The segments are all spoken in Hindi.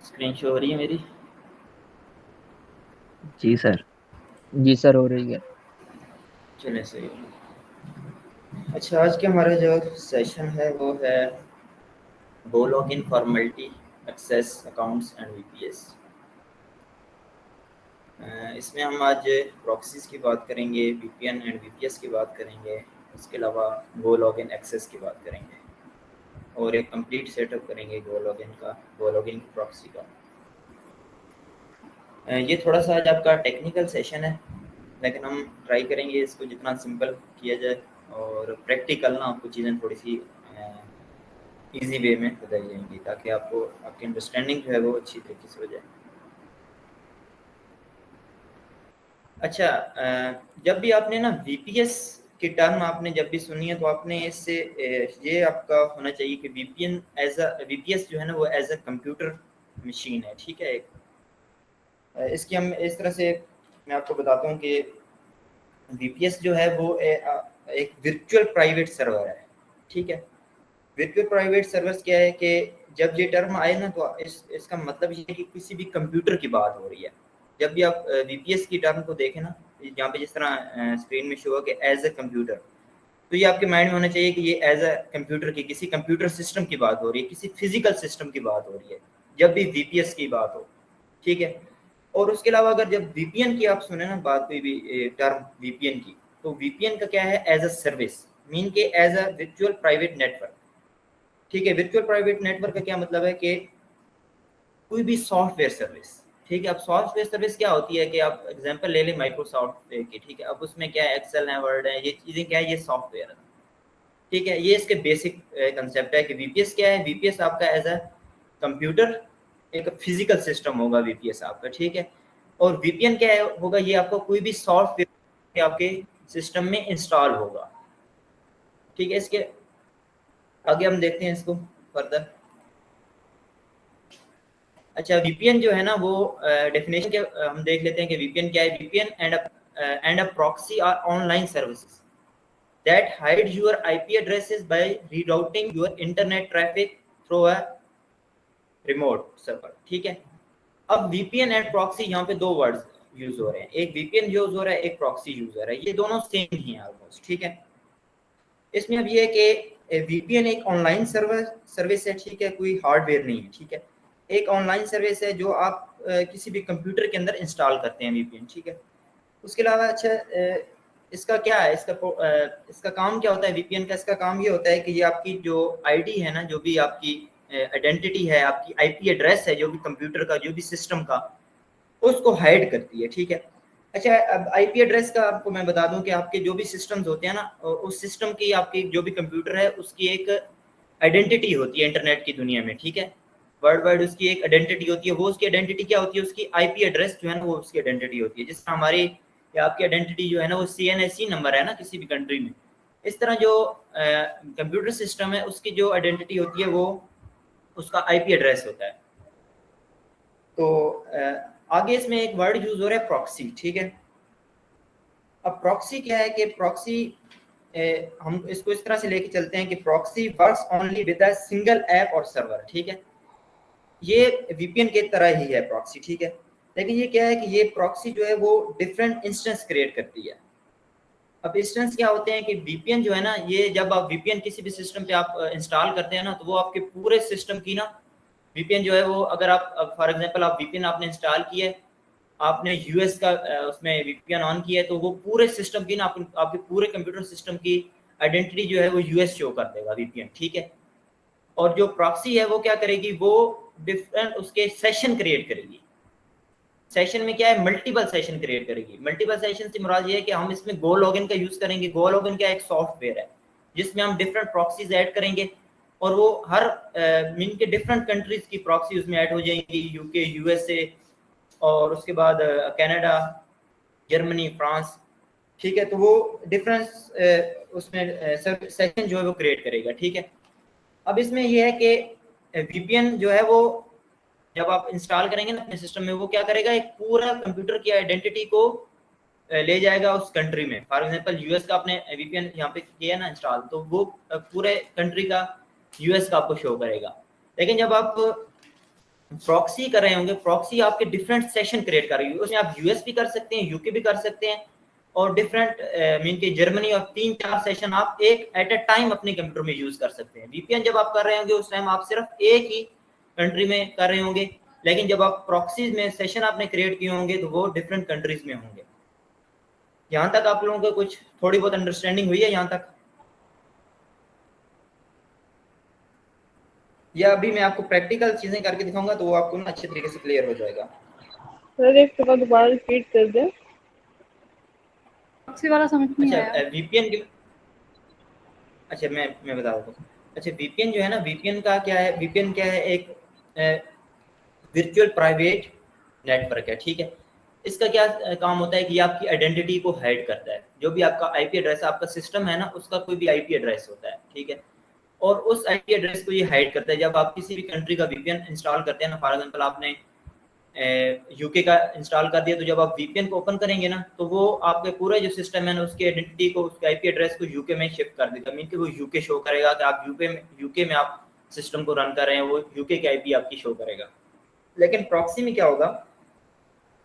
स्क्रीन शो हो रही है मेरी? जी सर। जी सर, हो रही है। चले सही है। अच्छा, आज के हमारा जो सेशन है वो है go log in formality, access accounts and VPS. इसमें हम आज प्रॉक्सीज की बात करेंगे, वीपीएन एंड वीपीएस की बात करेंगे, उसके अलावा गो लॉग इन एक्सेस की बात करेंगे और एक कंप्लीट सेटअप करेंगे गो लॉग इन का, गो लॉग इन प्रॉक्सी का। ये थोड़ा सा आज आपका टेक्निकल सेशन है, लेकिन हम ट्राई करेंगे इसको जितना सिंपल किया जाए और प्रैक्टिकल ना आपको चीज़ें थोड़ी सी इजी वे में बताई जाएंगी ताकि आपको आपकी अंडरस्टैंडिंग जो है वो अच्छी तरीके से हो जाए। अच्छा, जब भी आपने ना वीपीएस की टर्म आपने जब भी सुनी है तो आपने इससे ये आपका होना चाहिए कि वीपीएन एज अ वीपीएस जो है ना वो एज अ कंप्यूटर मशीन है, ठीक है। इसकी हम इस तरह से मैं आपको बताता हूँ कि वीपीएस जो है वो एक वर्चुअल प्राइवेट सर्वर है, ठीक है। वर्चुअल प्राइवेट सर्वर्स क्या है कि जब ये टर्म आए ना तो इसका मतलब ये है कि किसी भी कंप्यूटर की बात हो रही है। जब भी आप वीपीएस की टर्म को देखें ना, यहाँ पे जिस तरह स्क्रीन में शो हो कि एज अ कंप्यूटर, तो ये आपके माइंड में होना चाहिए कि ये एज अ कंप्यूटर की किसी कंप्यूटर सिस्टम की बात हो रही है, किसी फिजिकल सिस्टम की बात हो रही है जब भी वीपीएस की बात हो, ठीक है। और उसके अलावा अगर जब वीपीएन की आप सुने ना बात, कोई भी टर्म वीपीएन की, तो वीपीएन का क्या है, एज अ सर्विस मीन के as a virtual private network, ठीक है। वर्चुअल प्राइवेट नेटवर्क का क्या मतलब है कि कोई भी सॉफ्टवेयर सर्विस, ठीक है। अब सॉफ्टवेयर सर्विस क्या होती है कि आप एग्जांपल ले लें माइक्रोसॉफ्ट की, ठीक है। अब उसमें क्या है, एक्सेल है, वर्ड है, ये चीज़ें क्या है, ये सॉफ्टवेयर है, ठीक है। ये इसके बेसिक कंसेप्ट है कि वीपीएस क्या है। वीपीएस आपका एज अ कंप्यूटर एक फिजिकल सिस्टम होगा वीपीएस आपका, ठीक है। और वीपीएन क्या होगा, ये आपको कोई भी सॉफ्टवेयर आपके सिस्टम में इंस्टॉल होगा, ठीक है। इसके आगे हम देखते हैं इसको फर्दर। अच्छा, वीपीएन जो है ना वो डेफिनेशन के हम देख लेते हैं कि वीपीएन क्या है। VPN and a proxy are online services that hide your IP addresses by rerouting your internet traffic through a remote server, ठीक है। अब VPN एंड प्रॉक्सी, यहाँ पे दो वर्ड्स यूज हो रहे हैं, एक VPN यूज हो रहा है, एक प्रॉक्सी यूज हो रहा है, ये दोनों सेम ही है ऑलमोस्ट, ठीक है। इसमें अब ये है कि VPN एक ऑनलाइन सर्विस है, ठीक है, कोई हार्डवेयर नहीं है, ठीक है। एक ऑनलाइन सर्विस है जो आप किसी भी कंप्यूटर के अंदर इंस्टॉल करते हैं VPN, ठीक है। उसके अलावा अच्छा, इसका क्या है, इसका काम क्या होता है वीपीएन का। इसका काम ये होता है कि ये आपकी जो आईडी है ना, जो भी आपकी आइडेंटिटी है, आपकी आईपी एड्रेस है, जो भी कंप्यूटर का, जो भी सिस्टम का, उसको हाइड करती है, ठीक है। अच्छा, अब आईपी एड्रेस का आपको मैं बता दूं कि आपके जो भी सिस्टम्स होते हैं ना, उस सिस्टम की, आपकी जो भी कंप्यूटर है उसकी एक आइडेंटिटी होती है इंटरनेट की दुनिया में, ठीक है। वर्ल्ड वाइड उसकी एक आइडेंटिटी होती है। वो उसकी आइडेंटिटी क्या होती है, उसकी आईपी एड्रेस जो है ना वो उसकी आइडेंटिटी होती है। जिस तरह हमारी या आपकी आइडेंटिटी जो है ना वो सीएनएसी नंबर है ना किसी भी कंट्री में, इस तरह जो कंप्यूटर सिस्टम है उसकी जो आइडेंटिटी होती है वो उसका आईपी एड्रेस होता है। तो आगे इसमें एक वर्ड यूज हो रहा है प्रॉक्सी, ठीक है। अब प्रॉक्सी क्या है कि प्रॉक्सी, हम इसको इस तरह से लेके चलते हैं कि proxy works only with a single app और सर्वर, ठीक है। ये वीपीएन के तरह ही है प्रॉक्सी, ठीक है। लेकिन ये क्या है कि ये प्रॉक्सी जो है वो डिफरेंट इंस्टेंस क्रिएट करती है। अब इंस्टेंस क्या होते हैं कि वीपीएन जो है ना, ये जब आप वीपीएन किसी भी सिस्टम पे आप इंस्टॉल करते हैं ना, तो वो आपके पूरे सिस्टम की ना, वीपीएन जो है वो, अगर आप फॉर एग्जांपल आप वीपीएन आपने इंस्टॉल किया है, आपने यूएस का उसमें वीपीएन ऑन किया है, तो वो पूरे सिस्टम की ना, आपके पूरे कंप्यूटर सिस्टम की आइडेंटिटी जो है वो यूएस शो कर देगा वीपीएन, ठीक है। और जो प्रॉक्सी है वो क्या करेगी, वो डिफरेंट उसके सेशन क्रिएट करेगी। सेशन में क्या है, मल्टीपल सेशन क्रिएट करेगी। मल्टीपल सेशन से मुराद ये है कि हम इसमें गो लॉगिन का यूज करेंगे। गो लॉगिन क्या एक सॉफ्टवेयर है जिसमें हम डिफरेंट प्रॉक्सीज ऐड करेंगे, और वो हर मीन के डिफरेंट कंट्रीज की प्रॉक्सी उसमें ऐड हो जाएंगी, यूके, यूएसए, और उसके बाद कनाडा, जर्मनी, फ्रांस, ठीक है। तो वो डिफरेंस उसमें सेशन जो है वो क्रिएट करेगा, ठीक है। अब इसमें ये है कि वीपीएन जो है वो जब आप इंस्टॉल करेंगे ना अपने सिस्टम में, वो क्या करेगा, एक पूरा कंप्यूटर की आइडेंटिटी को ले जाएगा उस कंट्री में। फॉर एग्जांपल यूएस का आपने वीपीएन यहाँ पे किया ना इंस्टॉल, तो वो पूरे कंट्री का यूएस का आपको शो करेगा। लेकिन जब आप प्रॉक्सी कर रहे होंगे, प्रॉक्सी आपके डिफरेंट सेशन क्रिएट कर रही है, उसमें आप यूएस भी कर सकते हैं, यूके भी कर सकते हैं, और डिफरेंट मीन के जर्मनी और 3-4 सेशन आप एक एट अ टाइम अपने कंप्यूटर में यूज कर सकते हैं। वीपीएन जब आप कर रहे होंगे उस टाइम आप सिर्फ एक ही कंट्री में कर रहे होंगे, लेकिन जब आप प्रॉक्सीज में सेशन आपने क्रिएट किए होंगे तो वो डिफरेंट कंट्रीज में होंगे। यहाँ तक आप लोगों को कुछ थोड़ी बहुत अंडरस्टैंडिंग हुई है यहाँ तक? या अभी मैं आपको प्रैक्टिकल चीजें करके दिखाऊंगा तो वो आपको ना अच्छे तरीके से क्लियर हो जाएगा। सर एक बार दोबारा रिपीट कर दें। प्रॉक्सी वाला समझ नहीं आया। अच्छा वीपीएन के, अच्छा मैं बता देता हूँ। अच्छा वीपीएन जो है ना, वीपीएन का क्या है, वीपीएन क्या है, एक वर्चुअल प्राइवेट नेटवर्क है, ठीक है। इसका क्या काम होता है कि आपकी आइडेंटिटी को हाइड करता है। जो भी आपका आईपी एड्रेस है, आपका सिस्टम है ना, उसका कोई भी आईपी एड्रेस होता है, ठीक है, और उस आईपी एड्रेस को ये हाइड करता है। जब आप किसी भी कंट्री का वीपीएन इंस्टॉल करते हैं ना, फॉर एग्जांपल आपने यूके का इंस्टॉल कर दिया, तो जब आप वीपीएन को ओपन करेंगे ना, तो वो आपके पूरे जो सिस्टम है ना, उसकी आइडेंटिटी को, उसके आईपी एड्रेस को यूके में शिफ्ट कर देगा। मीन कि वो यूके शो करेगा कि आप यूके में आप सिस्टम को रन कर रहे हैं, वो यूके की आईपी आपकी शो करेगा। लेकिन प्रॉक्सी में क्या होगा,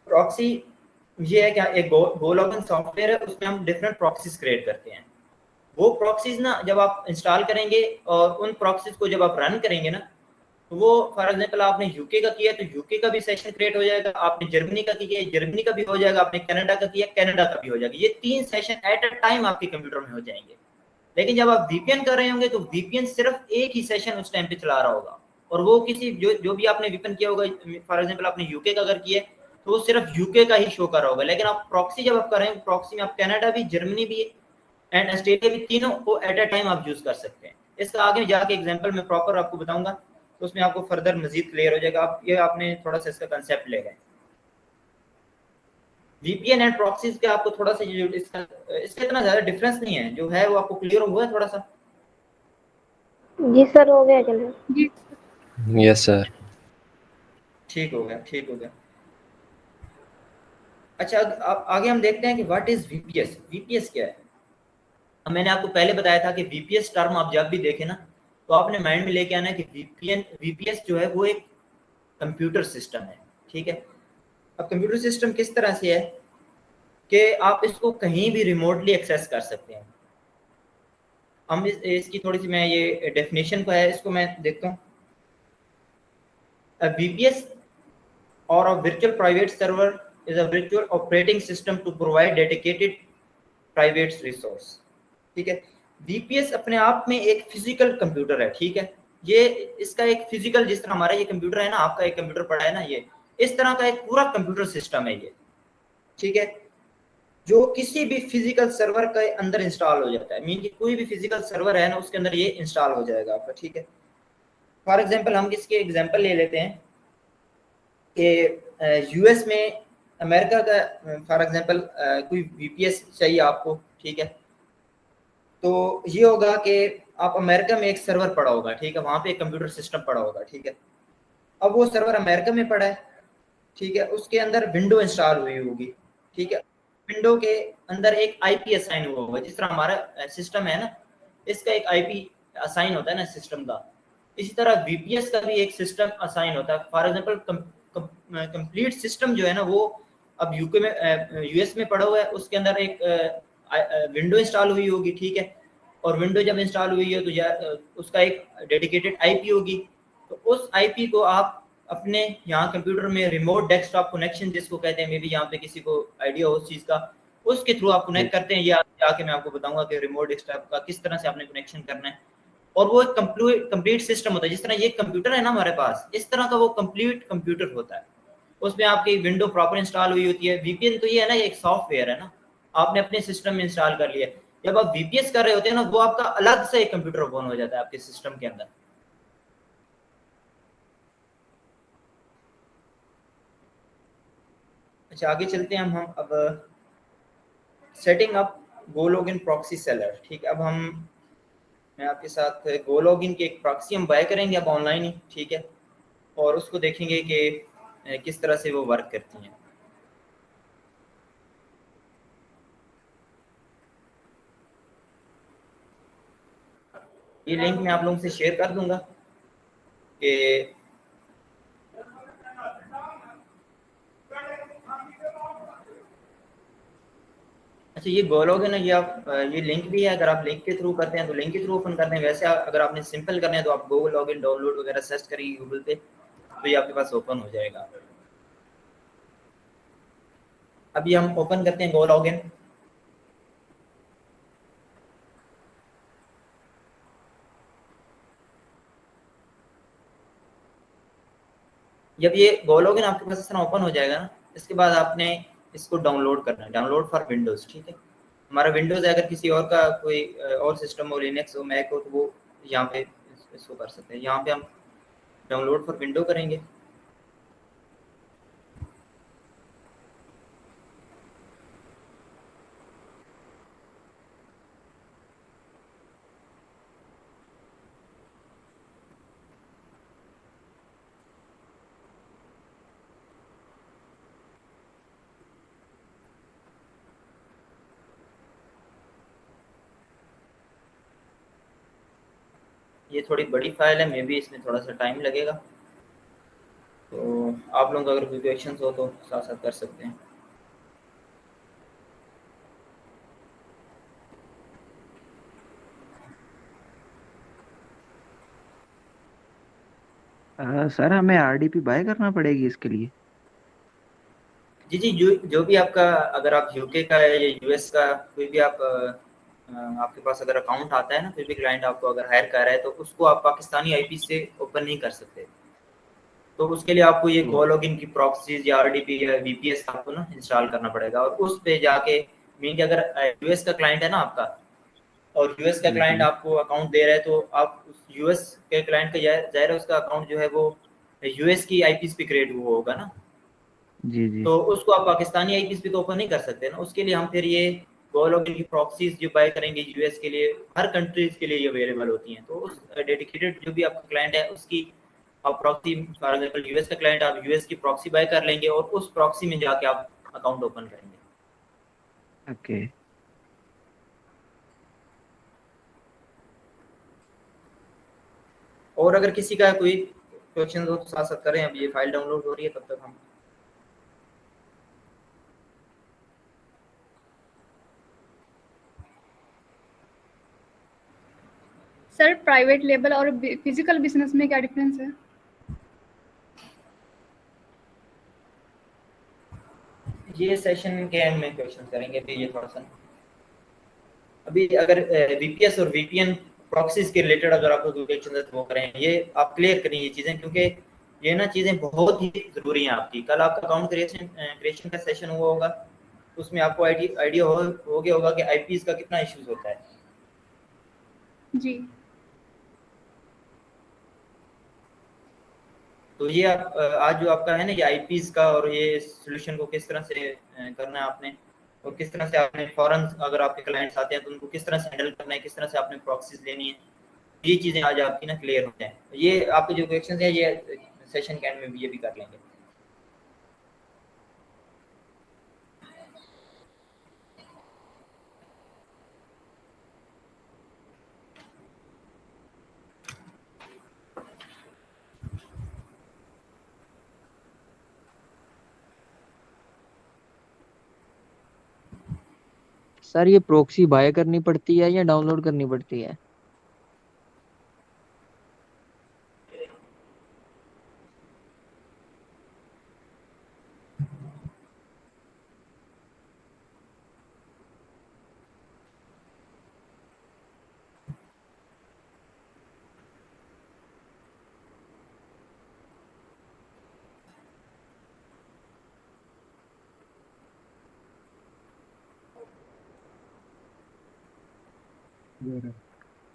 प्रॉक्सी ये है क्या, एक गो लॉगिन सॉफ्टवेयर है, उसमें हम डिफरेंट प्रॉक्सीज क्रिएट करते हैं। वो प्रॉक्सीज ना जब आप इंस्टॉल करेंगे और उन प्रॉक्सीज को जब आप रन करेंगे ना, तो वो फॉर एग्जांपल आपने यूके का किया तो यूके का भी सेशन क्रिएट हो जाएगा, आपने जर्मनी का किया जर्मनी का भी हो जाएगा, आपने कनाडा का किया कनाडा का भी हो जाएगा। ये 3 सेशन एट अ टाइम आपके कंप्यूटर में हो जाएंगे। लेकिन जब आप वीपीएन कर रहे होंगे तो वीपीएन सिर्फ एक ही सेशन उस टाइम पे चला रहा होगा, और वो किसी जो भी आपने वीपीएन किया होगा, फॉर एग्जांपल आपने यूके का अगर किया तो वो सिर्फ यूके का ही शो कर रहा होगा। लेकिन आप प्रॉक्सी जब आप कर रहे हैं, प्रॉक्सी में आप कनाडा भी, जर्मनी भी एंड ऑस्ट्रेलिया भी, तीनों को एट अ टाइम आप यूज कर सकते हैं। इसका आगे जाके एग्जांपल मैं प्रॉपर आपको बताऊंगा, तो उसमें आपको फर्दर मजीद क्लियर हो जाएगा। आप ये आपने थोड़ा सा इसका कंसेप्ट ले गए। वीपीएन एंड प्रॉक्सीज के आपको थोड़ा सा इसका इतना ज्यादा डिफरेंस नहीं है, जो है वो आपको क्लियर हुआ है थोड़ा सा? जी सर, हो गया क्लियर। जी यस सर। ठीक हो गया, ठीक हो गया। अच्छा अब आगे हम देखते हैं कि व्हाट इज वीपीएस। वीपीएस क्या है? अब मैंने आपको पहले बताया था कि वीपीएस टर्म आप जब भी देखें ना, तो आपने माइंड में लेके आना है कि वीपीएस जो है वो एक कंप्यूटर सिस्टम है, ठीक है। अब कंप्यूटर सिस्टम किस तरह से है कि आप इसको कहीं भी रिमोटली एक्सेस कर सकते हैं। हम इसकी थोड़ी सी, मैं ये डेफिनेशन को है, इसको मैं देखता हूँ। VPS or a virtual private server is a virtual operating system to provide dedicated private resource, ठीक है। VPS अपने आप में एक फिजिकल कंप्यूटर है, ठीक है। ये इसका एक फिजिकल, जिस तरह हमारा ये कंप्यूटर है ना, आपका एक कंप्यूटर पड़ा है ना, ये इस तरह का एक पूरा कंप्यूटर सिस्टम है ये, ठीक है, जो किसी भी फिजिकल सर्वर के अंदर इंस्टॉल हो जाता है। मीन कि कोई भी फिजिकल सर्वर है ना, उसके अंदर ये इंस्टॉल हो जाएगा आपका, ठीक है। फॉर एग्जांपल हम इसके एग्जांपल ले लेते हैं कि यूएस में, अमेरिका का फॉर एग्जांपल कोई वीपीएस चाहिए आपको, ठीक है। तो ये होगा कि आप अमेरिका में एक सर्वर पड़ा होगा, ठीक है, वहाँ पे एक कंप्यूटर सिस्टम पड़ा होगा, ठीक है। अब वो सर्वर अमेरिका में पड़ा है, ठीक है, उसके अंदर विंडो इंस्टॉल हुई होगी, ठीक है। विंडो के अंदर एक आईपी असाइन हुआ होगा, जिस तरह हमारा सिस्टम है ना, इसका एक आईपी असाइन होता है ना सिस्टम का, इसी तरह वीपीएस का भी एक सिस्टम असाइन होता है। फॉर एग्जांपल कंप्लीट सिस्टम जो है ना, वो अब यूके में, यूएस में पड़ा हुआ है, उसके अंदर एक विंडो इंस्टॉल हुई होगी, ठीक है। और विंडो जब इंस्टॉल हुई है तो उसका एक डेडिकेटेड आईपी होगी, तो उस आईपी को आप अपने यहाँ कंप्यूटर में रिमोट डेस्कटॉप कनेक्शन जिसको कहते हैं, मे बी यहाँ पे किसी को आइडिया हो उस चीज़ का, उसके थ्रू आप कनेक्ट करते हैं। ये आके मैं आपको बताऊंगा कि रिमोट डेस्कटॉप का किस तरह से आपने कनेक्शन करना है। और वो एक कंप्लीट सिस्टम होता है, जिस तरह ये कंप्यूटर है ना हमारे पास, इस तरह का वो कंप्लीट कंप्यूटर होता है। उसमें आपकी विंडो प्रॉपर इंस्टॉल हुई होती है। वीपीएन तो ये है ना, एक सॉफ्टवेयर है ना, आपने अपने सिस्टम में इंस्टॉल कर लिया। जब आप वीपीएस कर रहे होते हैं ना, वो आपका अलग से एक कंप्यूटर ओपन हो जाता है आपके सिस्टम के अंदर। अच्छा आगे चलते हैं हम अब setting up go login proxy seller, ठीक है। अब मैं आपके साथ गो लॉगिन की एक प्रॉक्सी हम बाय करेंगे अब ऑनलाइन ही, ठीक है, और उसको देखेंगे कि किस तरह से वो वर्क करती हैं। ये लिंक मैं आप लोगों से शेयर कर दूंगा कि अच्छा, ये गो लॉगिन है, ये आप ये लिंक भी है, अगर आप लिंक के थ्रू करते हैं तो लिंक के थ्रू ओपन करते हैं, वैसे अगर आपने सिंपल करना है तो आप गो लॉगिन डाउनलोड वगैरह सर्च करेंगे गूगल पे तो ये आपके पास ओपन हो जाएगा। अभी हम ओपन करते हैं गो लॉगिन। जब ये गो लॉगिन आपके पास इस तरह ओपन हो जाएगा ना, इसके बाद आपने इसको डाउनलोड करना है, डाउनलोड फॉर विंडोज़, ठीक है। हमारा विंडोज़ है, अगर किसी और का कोई और सिस्टम हो, लिनक्स हो, मैक हो, तो वो यहाँ पे इसको कर सकते हैं। यहाँ पे हम डाउनलोड फॉर विंडो करेंगे। ये थोड़ी बड़ी फाइल है, मे बी इसमें थोड़ा सा टाइम लगेगा, तो आप लोग अगर कोई क्वेश्चन हो तो साथ साथ कर सकते हैं। सर हमें आरडीपी बाय करना पड़ेगी इसके लिए? जी जी, जो भी आपका, अगर आप यूके का है या यूएस का, कोई भी आप आपके पास अगर अकाउंट आता है ना, कोई भी क्लाइंट आपको अगर हायर कर रहा है तो उसको आप पाकिस्तानी आईपी से ओपन नहीं कर सकते। तो उसके लिए आपको ये गो लॉगिन की प्रॉक्सीज या आरडीपी या वीपीएस आपको ना इंस्टॉल करना पड़ेगा, और उस पे जाके मीन कि अगर यूएस का क्लाइंट है ना आपका, और यूएस का क्लाइंट आपको अकाउंट दे रहा है, तो आप उस यूएस के क्लाइंट का जाहिर है उसका अकाउंट जो है वो यूएस की आईपीस पे क्रिएट हुआ होगा ना, जी जी। तो उसको आप पाकिस्तानी आईपीस पे तो ओपन नहीं कर सकते ना। उसके लिए हम फिर ये गो लॉगिन की प्रॉक्सीज जो बाय करेंगे यूएस के लिए, हर कंट्रीज के लिए ये अवेलेबल होती हैं, तो उस डेडिकेटेड जो भी आपका क्लाइंट है उसकी आप प्रॉक्सी, फॉर एग्जांपल यूएस का क्लाइंट, आप यूएस की प्रॉक्सी बाय कर लेंगे और उस प्रॉक्सी में जाके आप अकाउंट ओपन करेंगे। ओके। और अगर किसी का कोई क्वेश्चन हो तो साथ साथ करें, अब ये फाइल डाउनलोड हो रही है तब तक हम। सर प्राइवेट लेबल और फिजिकल बिजनेस में क्या डिफरेंस है? ये सेशन के एंड में क्वेश्चन करेंगे, अभी ये थोड़ा सा अभी अगर वीपीएस और वीपीएन प्रॉक्सीज के रिलेटेड अगर आपको कोई क्वेश्चन है तो वो करें, ये आप क्लियर करें ये चीज़ें, क्योंकि ये ना चीज़ें बहुत ही ज़रूरी हैं आपकी। कल आपका अकाउंट क्रिएशन का सेशन हुआ होगा, उसमें आपको आइडिया हो गया होगा कि आईपीएस का कितना इश्यूज होता है। जी। तो ये आप आज जो आपका है ना ये आईपीएस का, और ये सोल्यूशन को किस तरह से करना है आपने, और किस तरह से आपने फॉरन अगर आपके क्लाइंट्स आते हैं तो उनको किस तरह से हैंडल करना है, किस तरह से आपने प्रॉक्सीज लेनी है, ये चीज़ें आज आपकी ना क्लियर हो जाए। ये आपके जो क्वेश्चन है ये सेशन के एंड में भी ये भी कर लेंगे। सर ये प्रॉक्सी बाय करनी पड़ती है या डाउनलोड करनी पड़ती है?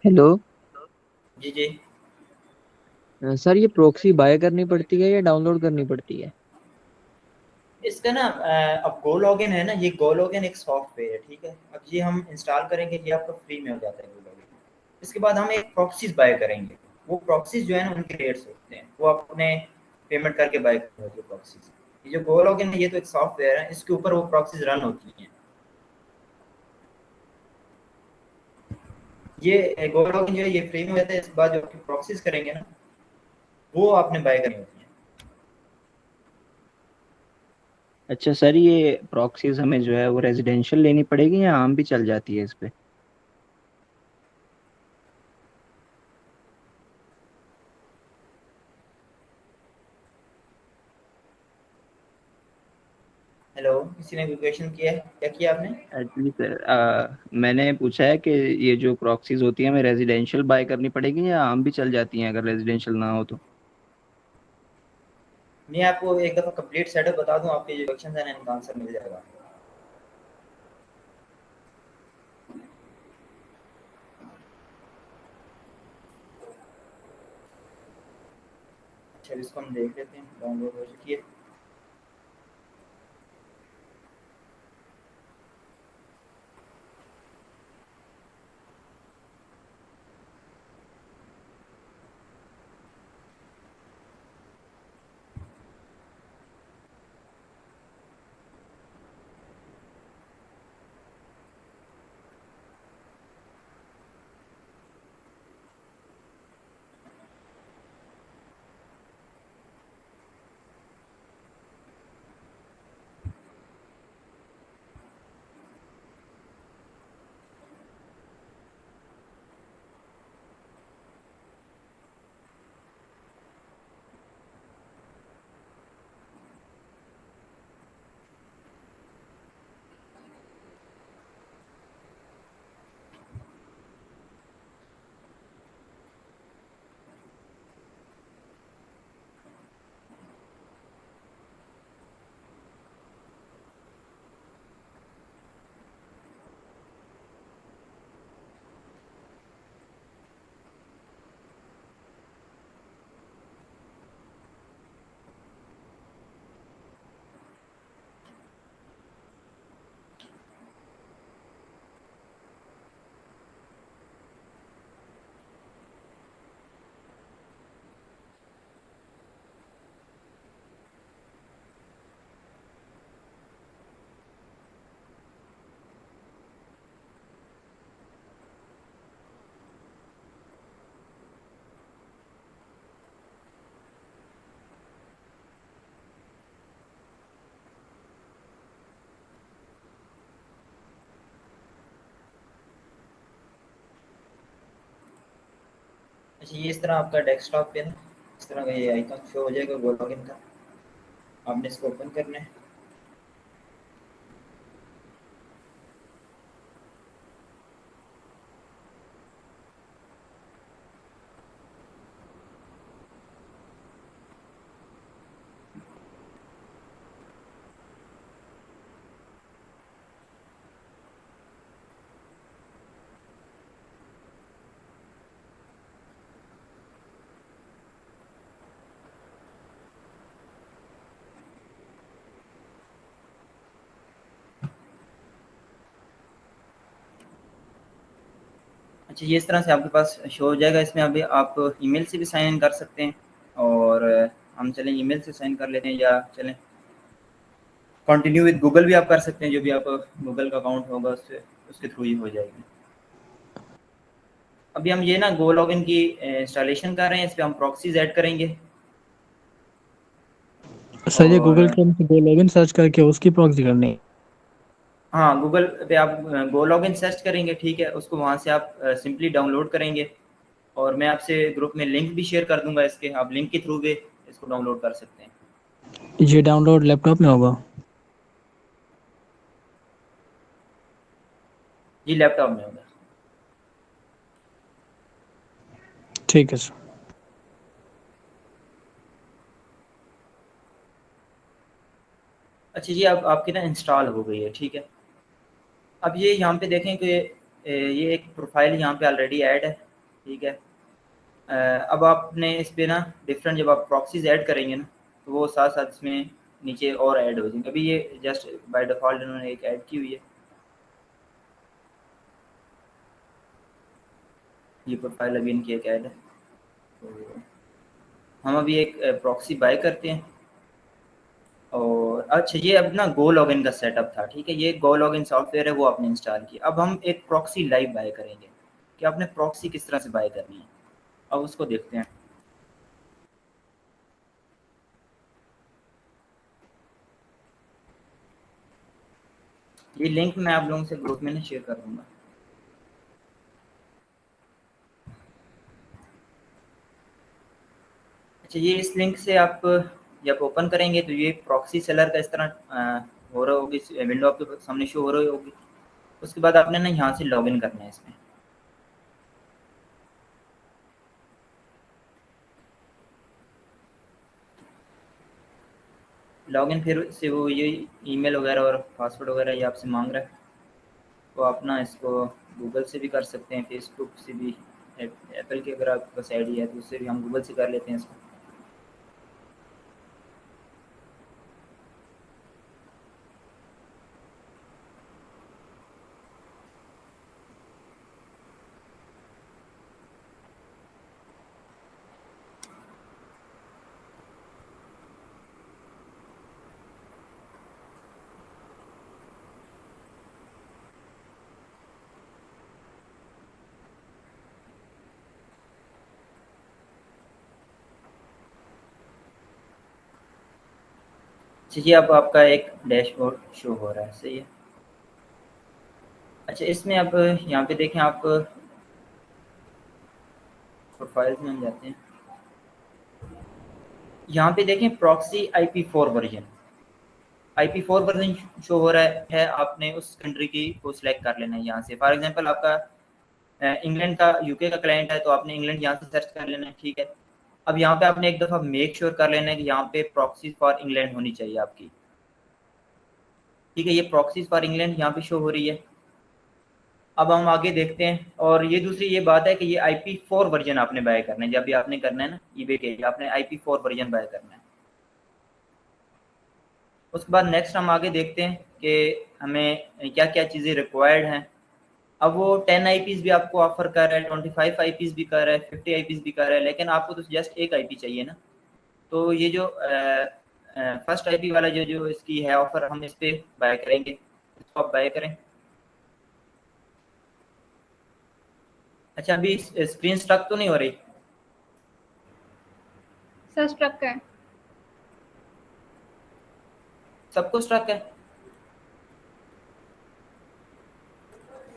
हेलो। जी जी, सर ये प्रॉक्सी बाय करनी पड़ती है या डाउनलोड करनी पड़ती है? इसका ना अब गो लॉगिन है ना, ये गो लॉगिन एक सॉफ्टवेयर है, ठीक है। अब ये हम इंस्टॉल करेंगे, ये आपका फ्री में हो जाता है गो लॉगिन। इसके बाद हम एक प्रॉक्सीज बाय करेंगे, वो प्रॉक्सीज जो है ना उनके रेट्स होते हैं, वो अपने पेमेंट करके बाय करेंगे प्रॉक्सीज। ये जो गो लॉगिन है ये तो एक सॉफ्टवेयर है, इसके ऊपर वो प्रॉक्सीज रन होती हैं। ये गो लॉगिन जो है ये फ्री में होता है, इसके बाद जो आपकी प्रॉक्सीज करेंगे ना वो आपने बाय करनी होती है। अच्छा सर, ये प्रॉक्सीज हमें जो है वो रेजिडेंशियल लेनी पड़ेगी या आम भी चल जाती है इस पे? हेलो, किसी ने कोई क्वेश्चन किया है? क्या किया आपने? एक्चुअली सर, मैंने पूछा है कि ये जो प्रॉक्सीज होती है हमें रेजिडेंशियल बाय करनी पड़ेगी या आम भी चल जाती हैं अगर रेजिडेंशियल ना हो तो? मैं आपको एक दफ़ा कंप्लीट सेटअप बता दूं, आपके जो क्वेश्चन हैं इनका आंसर मिल जाएगा। अच्छा, इसको हम देख लेते हैं, डाउनलोड हो चुकी है। अच्छा, ये इस तरह आपका डेस्कटॉप पे ना इस तरह का ये आइकन शो हो जाएगा गो लॉगिन का। आपने इसको ओपन करना है। अच्छा, ये इस तरह से आपके पास शो हो जाएगा। इसमें अभी आप ईमेल से भी साइन इन कर सकते हैं, और हम चलें ईमेल से साइन कर लेते हैं, या चलें कंटिन्यू विद गूगल भी आप कर सकते हैं। जो भी आप गूगल का अकाउंट होगा उससे उसके थ्रू ही हो जाएगी। अभी हम ये ना गो लॉगिन की इंस्टॉलेशन कर रहे हैं। इस पे हम प्रॉक्सीज ऐड करेंगे, सर ये और गूगल क्रोम से गो लॉगिन सर्च करके उसकी प्रॉक्सी करनी है। हाँ, गूगल पे आप गो लॉगिन सर्च करेंगे, ठीक है। उसको वहाँ से आप सिंपली डाउनलोड करेंगे, और मैं आपसे ग्रुप में लिंक भी शेयर कर दूंगा इसके। आप लिंक के थ्रू भी इसको डाउनलोड कर सकते हैं। ये डाउनलोड लैपटॉप में होगा? जी, लैपटॉप में होगा। ठीक है सर। अच्छा जी, अब आपकी ना इंस्टॉल हो गई है, ठीक है। अब ये यहाँ पे देखें कि ये एक प्रोफाइल यहाँ पे ऑलरेडी ऐड है, ठीक है। अब आपने इस पे ना डिफरेंट, जब आप प्रॉक्सीज ऐड करेंगे ना, तो वो साथ साथ इसमें नीचे और ऐड हो जाएंगे। अभी ये जस्ट बाय डिफ़ॉल्ट इन्होंने एक ऐड की हुई है, ये प्रोफाइल अभी इनकी एक ऐड है। तो हम अभी एक प्रॉक्सी बाय करते हैं। और अच्छा, ये अब ना गो लॉगिन का सेटअप था, ठीक है। ये गो लॉगिन सॉफ्टवेयर है, वो आपने इंस्टॉल किया। अब हम एक प्रॉक्सी लाइव बाय करेंगे कि आपने प्रॉक्सी किस तरह से बाय करनी है। अब उसको देखते हैं। ये लिंक मैं आप लोगों से ग्रुप में ना शेयर कर दूंगा। अच्छा, ये इस लिंक से आप जब ओपन करेंगे तो ये प्रॉक्सी सेलर का इस तरह हो रहा होगी, विंडो आपके सामने शो हो रही होगी। उसके बाद आपने ना यहाँ से लॉगिन करना है इसमें। लॉगिन फिर से वो ये ईमेल वगैरह और पासवर्ड वगैरह ये आपसे मांग रहा है, तो आप ना इसको गूगल से भी कर सकते हैं, फेसबुक से भी, एप्पल की अगर आपके पास आईडी है तो उससे भी हम गूगल से कर लेते हैं इसको। ये अब आपका एक डैशबोर्ड शो हो रहा है, सही है। अच्छा, इसमें अब यहाँ पे देखें, आप प्रोफाइल्स में हम जाते हैं, यहाँ पे देखें proxy IP4 version, IP4 version show हो रहा है। आपने उस कंट्री की को सिलेक्ट कर लेना है यहाँ से। फॉर एग्जांपल आपका इंग्लैंड का, यूके का क्लाइंट है तो आपने इंग्लैंड यहाँ से सर्च कर लेना है, ठीक है। अब यहाँ पे आपने एक दफ़ा मेक श्योर कर लेना है कि यहाँ पे प्रॉक्सी फॉर इंग्लैंड होनी चाहिए आपकी, ठीक है। ये प्रॉक्सीज फॉर इंग्लैंड यहाँ पे शो हो रही है। अब हम आगे देखते हैं, और ये दूसरी ये बात है कि ये IP4 वर्जन आपने बाय करना है। जब भी आपने करना है ना eBay के, आपने IP4 वर्जन बाय करना है। उसके बाद नेक्स्ट हम आगे देखते हैं कि हमें क्या क्या चीज़ें रिक्वायर्ड हैं। अब वो 10 IPs भी आपको ऑफर कर रहा है, 25 IPs भी कर रहा है, 50 IPs भी कर रहा है, लेकिन आपको तो जस्ट एक IP चाहिए ना। तो ये जो फर्स्ट IP वाला जो इसकी है ऑफर, हम इस पर बाय करेंगे, इसको आप बाय करें। अच्छा, अभी स्क्रीन स्टक तो नहीं हो रही? सर स्ट्रक है, सबको स्ट्रक है?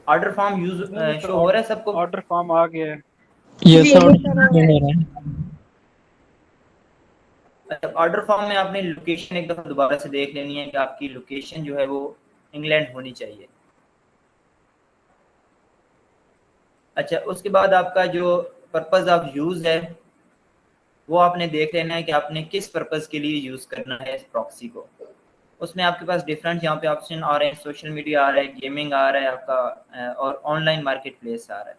ऑर्डर फॉर्म यूज शो हो रहा है सबको? ऑर्डर फॉर्म आ गया है। ये जी, सर अभी सर आ रहा है। अच्छा, ऑर्डर फॉर्म में आपने लोकेशन एक दफ़ा दोबारा से देख लेनी है कि आपकी लोकेशन जो है वो इंग्लैंड होनी चाहिए। अच्छा, उसके बाद आपका जो पर्पज़ ऑफ यूज़ है वो आपने देख लेना है कि आपने किस पर्पज़ के लिए यूज़ करना है इस प्रॉक्सी को। उसमें आपके पास डिफरेंट यहाँ पे ऑप्शन आ रहे हैं, सोशल मीडिया आ रहा है, गेमिंग आ रहा है आपका, और ऑनलाइन मार्केट प्लेस आ रहा है।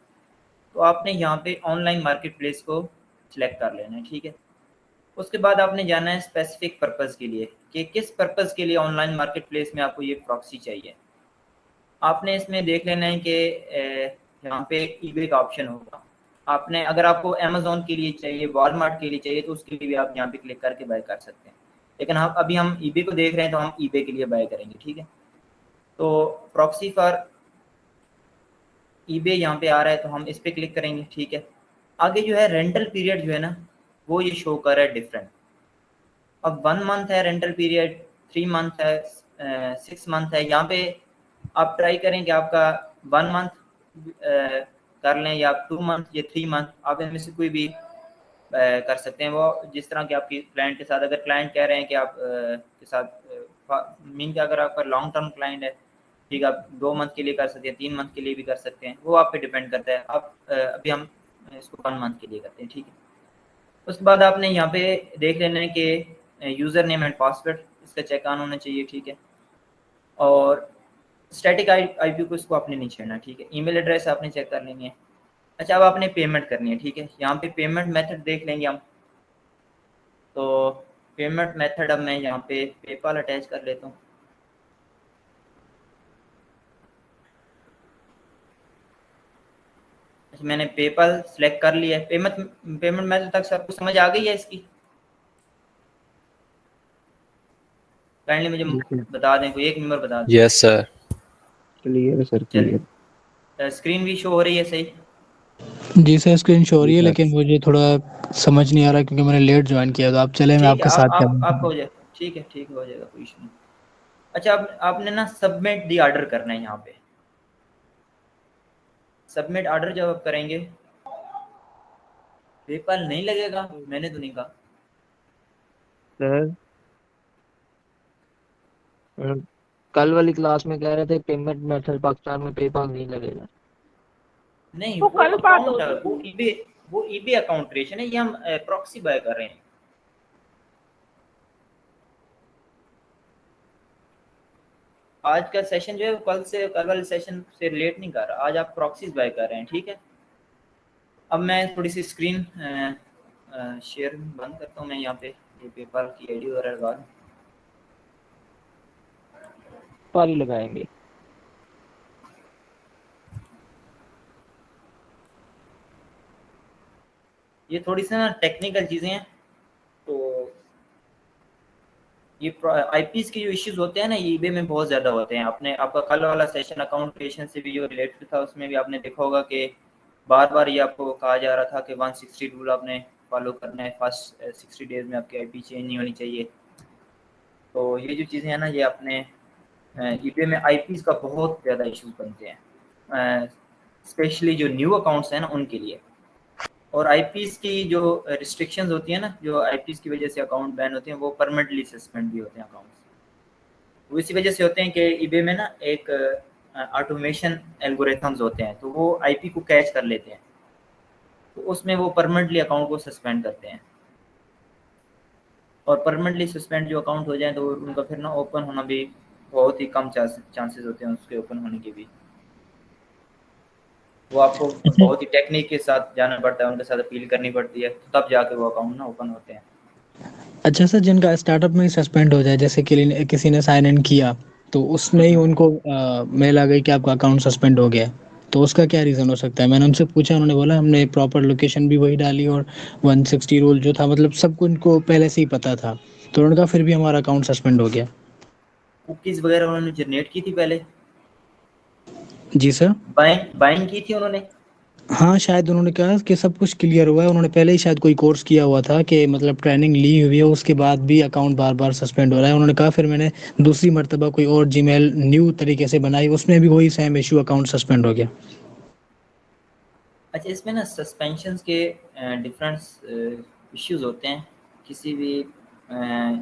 तो आपने यहाँ पे ऑनलाइन मार्केट प्लेस को सिलेक्ट कर लेना है, ठीक है। उसके बाद आपने जाना है स्पेसिफिक पर्पज़ के लिए कि किस पर्पज़ के लिए ऑनलाइन मार्केट प्लेस में आपको ये प्रॉक्सी चाहिए। आपने इसमें देख लेना है कि यहाँ पे eBay का ऑप्शन होगा। आपने अगर आपको अमेज़ॉन के लिए चाहिए, वॉलमार्ट के लिए चाहिए, तो उसके लिए भी आप यहाँ पे क्लिक करके बाय कर सकते हैं। लेकिन हम अभी eBay को देख रहे हैं तो हम eBay के लिए बाय करेंगे, ठीक है। तो प्रॉक्सी फॉर eBay यहाँ पे आ रहा है तो हम इस पर क्लिक करेंगे, ठीक है। आगे जो है रेंटल पीरियड जो है ना वो ये शो कर रहा है डिफरेंट। अब 1 मंथ है रेंटल पीरियड, 3 मंथ है, 6 मंथ है। यहाँ पे आप ट्राई करें कि आपका 1 मंथ कर लें या 2 मंथ या 3 मंथ, आप इनमें से कोई भी कर सकते हैं। वो जिस तरह के आपकी क्लाइंट के साथ, अगर क्लाइंट कह रहे हैं कि आप के साथ मीन कि अगर आपका लॉन्ग टर्म क्लाइंट है, ठीक है, आप 2 मंथ के लिए कर सकते हैं, 3 मंथ के लिए भी कर सकते हैं, वो आप पे डिपेंड करता है। आप अभी हम इसको 1 मंथ के लिए करते हैं, ठीक है। उसके बाद आपने यहाँ पे देख लेना है कि यूज़र नेम एंड पासवर्ड इसका चेक ऑन होना चाहिए, ठीक है। और स्टैटिक IP को इसको आपने नहीं छेड़ना, ठीक है। ईमेल एड्रेस आपने चेक कर लेनी है। अच्छा, अब आपने पेमेंट करनी है, ठीक है। यहाँ पे पेमेंट मेथड देख लेंगे हम। तो पेमेंट मेथड अब मैं यहाँ पे पेपाल अटैच कर लेता हूँ। अच्छा, मैंने पेपाल सेलेक्ट कर लिया है। पेमेंट मेथड तक सबको समझ आ गई है इसकी? काइंडली मुझे बता दें, कोई एक मेंबर बता दें। Yes sir. क्लियर है सर, क्लियर। स्क्रीन भी शो हो रही है सही? जी सर, स्क्रीन शो हो रही है, लेकिन मुझे थोड़ा समझ नहीं आ रहा क्योंकि मैंने लेट ज्वाइन किया। तो आप चले, मैं आपके साथ आपका हो जाएगा, ठीक है, ठीक हो जाएगा, कोई इशू नहीं। अच्छा, आपने ना सबमिट दी ऑर्डर करना है यहाँ पे। सबमिट ऑर्डर जब आप करेंगे, पेपाल नहीं लगेगा, मैंने तो नहीं कहा। सर कल वाली क्लास में कह रहे थे पेमेंट मेथड पाकिस्तान में पेपाल नहीं लगेगा। नहीं, वो वो कल बात अकाउंट, होगी। वो ईबे अकाउंट क्रिएशन है, ये हम प्रॉक्सी बाय कर रहे हैं। आज का सेशन जो है कल वाले सेशन से रिलेट नहीं कर रहा, आज आप प्रॉक्सीज बाय कर रहे हैं, ठीक है। अब मैं थोड़ी सी स्क्रीन शेयर बंद करता हूँ, मैं यहाँ पे ये पेपर की आईडी वगैरह लगा दूँ। पारी लगाएंगे। ये थोड़ी सी ना टेक्निकल चीज़ें हैं, तो ये आईपीएस के जो इश्यूज होते हैं ना, ये ईबे में बहुत ज़्यादा होते हैं। आपका कल वाला सेशन अकाउंट क्रिएशन से भी जो रिलेटेड था, उसमें भी आपने देखा होगा कि बार बार ये आपको कहा जा रहा था कि 160 रूल आपने फॉलो करना है, फर्स्ट 60 डेज में आपकी आईपी चेंज नहीं होनी चाहिए। तो ये जो चीज़ें हैं ना, ये अपने ईबे में आईपीएस का बहुत ज़्यादा इश्यूज बनते हैं, स्पेशली जो न्यू अकाउंट्स हैं ना उनके लिए। और आईपीएस की जो रिस्ट्रिक्शंस होती है ना, जो आईपीएस की वजह से अकाउंट बैन होते हैं, वो परमानेंटली सस्पेंड भी होते हैं अकाउंट्स। वो इसी वजह से होते हैं कि ईबे में ना एक ऑटोमेशन एल्गोरिथम्स होते हैं, तो वो आईपी को कैच कर लेते हैं, तो उसमें वो परमानेंटली अकाउंट को सस्पेंड करते हैं। और परमानेंटली सस्पेंड जो अकाउंट हो जाए, तो उनका फिर ना ओपन होना भी बहुत ही कम चांसेस होते हैं उसके ओपन होने के भी। वो आपको बहुत ही टेक्निक के साथ जाना पड़ता है, उनके साथ अपील करनी पड़ती है, तब जाके वो अकाउंट ना ओपन होते हैं। अच्छा सर, जिनका स्टार्टअप में ही सस्पेंड हो जाए, जैसे कि किसी ने साइन इन किया तो उसमें ही उनको मेल आ गई कि आपका अकाउंट सस्पेंड हो गया है, तो उसका क्या रीज़न हो सकता है? मैंने उनसे पूछा, उन्होंने बोला हमने प्रॉपर लोकेशन भी वही डाली और 160 रूल जो था, मतलब सबको उनको पहले से ही पता था, तो उनका फिर भी हमारा अकाउंट सस्पेंड हो गया। कुकीज़ वगैरह उन्होंने जनरेट की थी पहले, जी सर। बाइंग की थी उन्होंने। हाँ, शायद उन्होंने कहा कि सब कुछ क्लियर हुआ है, उन्होंने पहले ही शायद कोई कोर्स किया हुआ था कि मतलब ट्रेनिंग ली हुई है, उसके बाद भी अकाउंट बार-बार सस्पेंड हो रहा है। उन्होंने कहा फिर मैंने दूसरी मर्तबा कोई और जीमेल न्यू तरीके से बनाई, उसमें भी वही सेम इश्यू, अकाउंट सस्पेंड हो गया। अच्छा, इसमें ना सस्पेंशंस के डिफरेंट इश्यूज होते हैं। किसी भी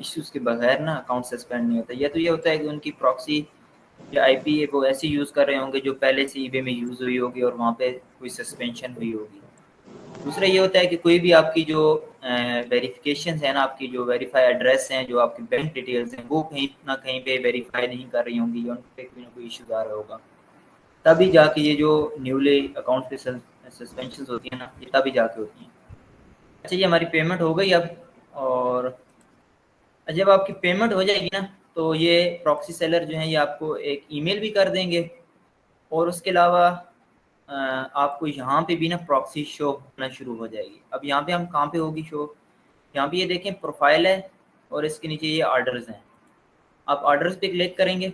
इश्यूज के बगैर ना अकाउंट सस्पेंड नहीं होता। या तो ये होता है कि उनकी प्रॉक्सी या आईपी वो ऐसे यूज़ कर रहे होंगे जो पहले से ईबे में यूज़ हुई होगी और वहाँ पे कोई सस्पेंशन हुई होगी। दूसरा ये होता है कि कोई भी आपकी जो वेरिफिकेशन है ना, आपकी जो वेरीफाई एड्रेस हैं, जो आपकी बैंक डिटेल्स हैं, वो कहीं ना कहीं पे वेरीफाई नहीं कर रही होंगी, या उन पर कोई ना कोई इशूज आ रहा होगा, तभी जाके ये जो न्यूली अकाउंट पे सस्पेंशन होती है ना, ये तभी जाके होती हैं। अच्छा, ये हमारी पेमेंट हो गई अब। और जब आपकी पेमेंट हो जाएगी ना, तो ये प्रॉक्सी सेलर जो है ये आपको एक ईमेल भी कर देंगे, और उसके अलावा आपको यहाँ पे भी ना प्रॉक्सी शो होना शुरू हो जाएगी। अब यहाँ पे हम कहाँ पे होगी शो? यहाँ पे ये देखें, प्रोफाइल है और इसके नीचे ये ऑर्डर्स हैं। आप ऑर्डर्स पे क्लिक करेंगे,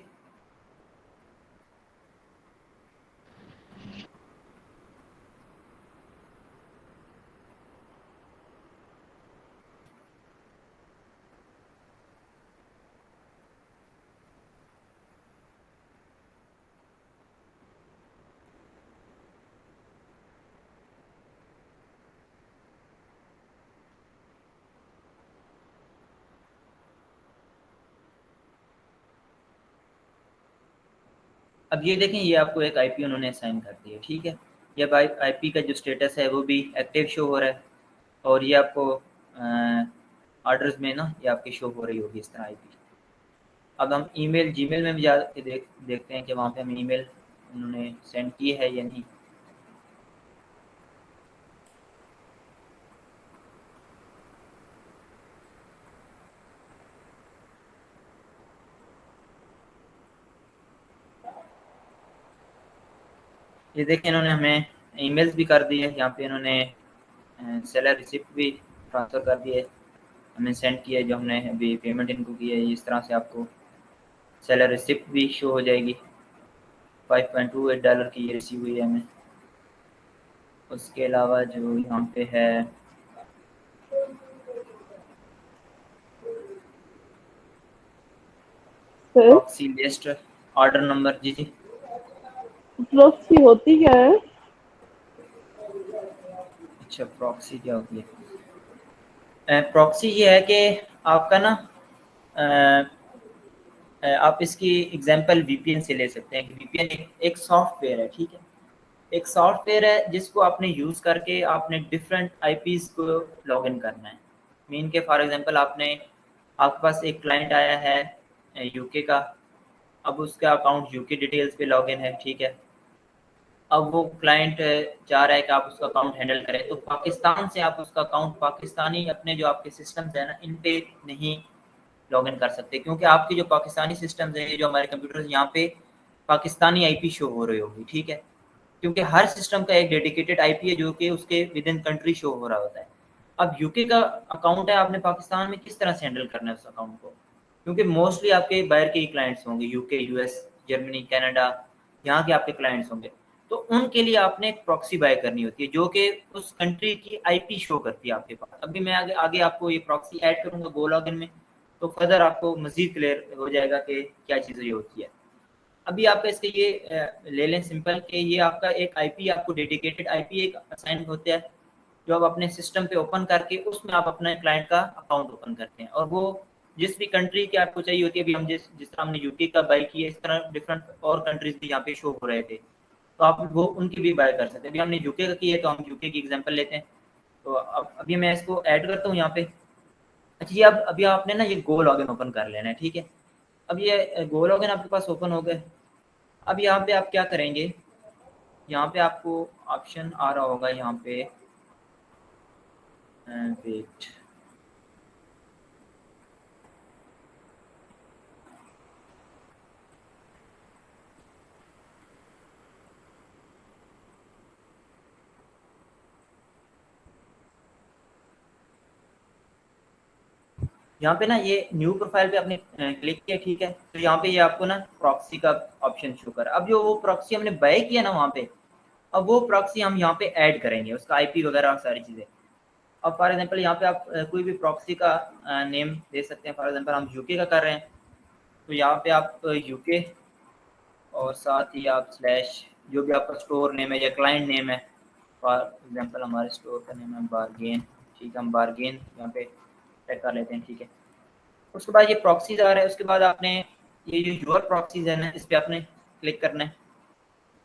अब ये देखें, ये आपको एक आईपी उन्होंने असाइन कर दिया, ठीक है। ये आईपी का जो स्टेटस है वो भी एक्टिव शो हो रहा है, और ये आपको ऑर्डर्स में ना ये आपकी शो हो रही होगी इस तरह आईपी। अब हम ईमेल जीमेल में भी जाके देखते हैं कि वहाँ पे हम ईमेल उन्होंने सेंड की है या नहीं। ये देखें, इन्होंने हमें ईमेल्स भी कर दिए, यहाँ पे इन्होंने सेलर रिसिप्ट भी ट्रांसफ़र कर दिए, हमें सेंड किया है जो हमने अभी पेमेंट इनको की है। इस तरह से आपको सेलर रिसिप्ट भी शो हो जाएगी। $5.28 की ये रिसीव हुई है हमें। उसके अलावा जो यहाँ पे है, sir proxy list order number. जी जी। प्रॉक्सी होती क्या है? अच्छा, प्रॉक्सी क्या होती है? प्रॉक्सी ये है कि आपका ना आप इसकी एग्जांपल वीपीएन से ले सकते हैं कि वीपीएन एक सॉफ्टवेयर है, ठीक है। एक सॉफ्टवेयर है जिसको आपने यूज़ करके आपने डिफरेंट आईपीज को लॉगिन करना है। मीन के फॉर एग्जांपल आपके पास एक क्लाइंट आया है यूके का। अब उसका अकाउंट यूके डिटेल्स पे लॉगिन है, ठीक है। अब वो क्लाइंट चाह रहा है कि आप उसका अकाउंट हैंडल करें, तो पाकिस्तान से आप उसका अकाउंट पाकिस्तानी अपने जो आपके सिस्टम्स हैं ना, इन पे नहीं लॉगिन कर सकते, क्योंकि आपकी जो पाकिस्तानी सिस्टम्स हैं, जो हमारे कंप्यूटर्स, यहाँ पे पाकिस्तानी आईपी शो हो रही होगी, ठीक है। क्योंकि हर सिस्टम का एक डेडिकेटेड आईपी है जो कि उसके विद इन कंट्री शो हो रहा होता है। अब यूके का अकाउंट है, आपने पाकिस्तान में किस तरह से हैंडल करना है उस अकाउंट को, क्योंकि मोस्टली आपके बाहर के ही क्लाइंट्स होंगे, यूके, यूएस, जर्मनी, कनाडा, यहाँ के आपके क्लाइंट्स होंगे। तो उनके लिए आपने एक प्रॉक्सी बाय करनी होती है जो कि उस कंट्री की आईपी शो करती है आपके पास। अभी मैं आगे आपको ये प्रॉक्सी ऐड करूँगा गो लॉगिन में, तो फर्दर आपको मजीद क्लियर हो जाएगा कि क्या चीज़ें ये होती है। अभी आपका इसके ये ले लें सिंपल कि ये आपका एक आईपी, आपको डेडिकेटेड आईपी एक असाइन होता है जो आप अपने सिस्टम पे ओपन करके उसमें आप अपने क्लाइंट का अकाउंट ओपन करते हैं, और वो जिस भी कंट्री की आपको चाहिए होती है। अभी हम जिस तरह हमने यूके का बाई किया, इस तरह डिफरेंट और कंट्रीज भी यहाँ पे शो हो रहे थे, तो आप वो उनकी भी बाय कर सकते हैं। अभी हमने यूके का किया है तो हम यूके की एग्जांपल लेते हैं। तो अब अभी मैं इसको ऐड करता हूँ यहाँ पे। अच्छा, ये अब अभी आपने ना ये गो लॉगिन ओपन कर लेना है, ठीक है। अब ये गो लॉगिन आपके पास ओपन हो गए। अब यहाँ पे आप क्या करेंगे, यहाँ पे आपको ऑप्शन आ रहा होगा यहाँ पे, वेट, यहाँ पे ना ये न्यू प्रोफाइल पे आपने क्लिक किया, ठीक है। तो यहाँ पे ये आपको ना प्रॉक्सी का ऑप्शन शो कर। अब जो वो प्रॉक्सी हमने बाय किया ना वहाँ पे, अब वो प्रॉक्सी हम यहाँ पे ऐड करेंगे, उसका आईपी वगैरह सारी चीज़ें। अब फॉर एग्जांपल यहाँ पे आप कोई भी प्रॉक्सी का नेम दे सकते हैं। फॉर एग्जांपल हम यूके का कर रहे हैं, तो यहाँ पे आप यूके और साथ ही आप स्लैश जो भी आपका स्टोर नेम है या क्लाइंट नेम है। फॉर एग्जांपल हमारे स्टोर का नेम है बारगेन, ठीक है। हम बारगेन यहाँ पे टाइप कर लेते हैं, ठीक है। उसके बाद ये प्रॉक्सीज आ रहा है, उसके बाद आपने ये जो यूर प्रॉक्सीज है ना, इस पर आपने क्लिक करना है।